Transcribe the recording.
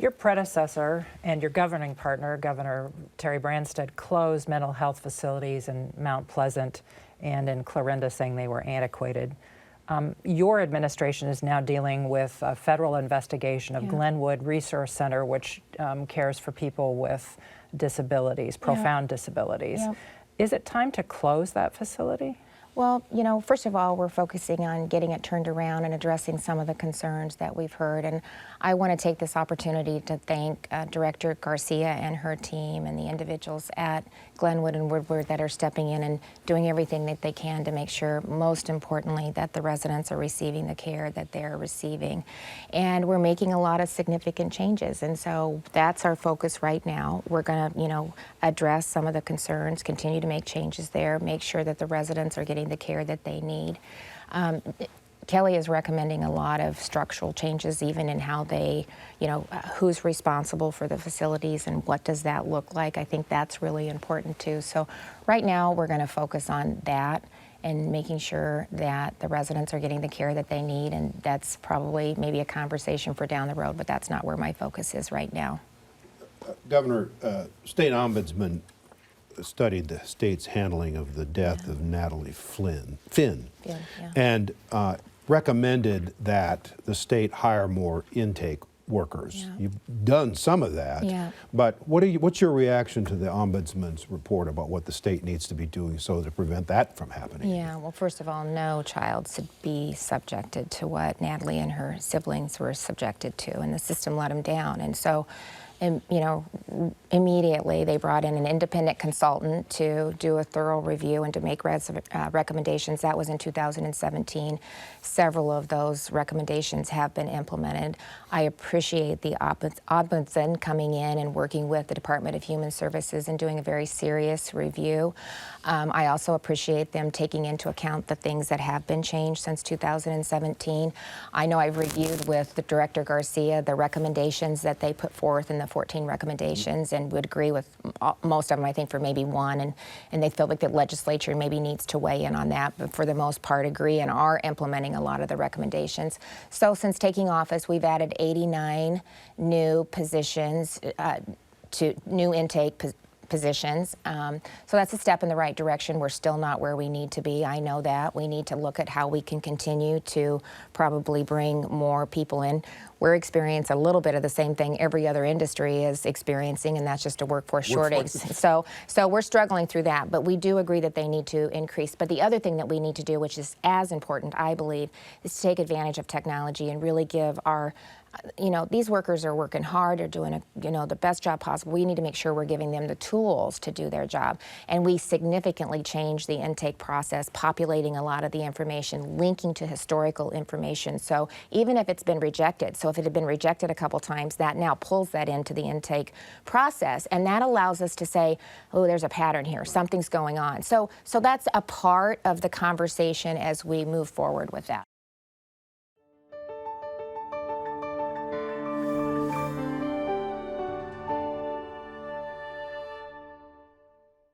Your predecessor and your governing partner, Governor Terry Branstad, closed mental health facilities in Mount Pleasant and in Clarinda, saying they were antiquated. Your administration is now dealing with a federal investigation of Glenwood Resource Center, which cares for people with disabilities, profound disabilities. Is it time to close that facility? Well, you know, first of all, we're focusing on getting it turned around and addressing some of the concerns that we've heard. And I want to take this opportunity to thank Director Garcia and her team and the individuals at Glenwood and Woodward that are stepping in and doing everything that they can to make sure, most importantly, that the residents are receiving the care that they're receiving. And we're making a lot of significant changes. And so that's our focus right now. We're going to, you know, address some of the concerns, continue to make changes there, make sure that the residents are getting the care that they need. Kelly is recommending a lot of structural changes, even in how they, you know, who's responsible for the facilities and what does that look like. I think that's really important too. So right now we're going to focus on that and making sure that the residents are getting the care that they need, and that's probably maybe a conversation for down the road, but that's not where my focus is right now. Governor, State Ombudsman studied the state's handling of the death of Natalie Finn, and recommended that the state hire more intake workers. You've done some of that, but what's your reaction to the Ombudsman's report about what the state needs to be doing so to prevent that from happening? Yeah, well, first of all, no child should be subjected to what Natalie and her siblings were subjected to, and the system let them down. And so, you know, immediately they brought in an independent consultant to do a thorough review and to make recommendations. That was in 2017. Several of those recommendations have been implemented. I appreciate the Ombudsman coming in and working with the Department of Human Services and doing a very serious review. I also appreciate them taking into account the things that have been changed since 2017. I know I've reviewed with the Director Garcia the recommendations that they put forth in the 14 recommendations, and would agree with most of them, I think, for maybe one, and they feel like the legislature maybe needs to weigh in on that, but for the most part agree and are implementing a lot of the recommendations. So since taking office, we've added 89 new positions, to new intake positions. So that's a step in the right direction. We're still not where we need to be. I know that. We need to look at how we can continue to probably bring more people in. We're experiencing a little bit of the same thing every other industry is experiencing, and that's just a workforce shortage. So we're struggling through that, but we do agree that they need to increase. But the other thing that we need to do, which is as important, I believe, is to take advantage of technology and really give our, you know, these workers are working hard, they're doing the best job possible. We need to make sure we're giving them the tools to do their job. And we significantly changed the intake process, populating a lot of the information, linking to historical information. So even if it's been rejected, so if it had been rejected a couple times, that now pulls that into the intake process. And that allows us to say, oh, there's a pattern here, something's going on. So that's a part of the conversation as we move forward with that.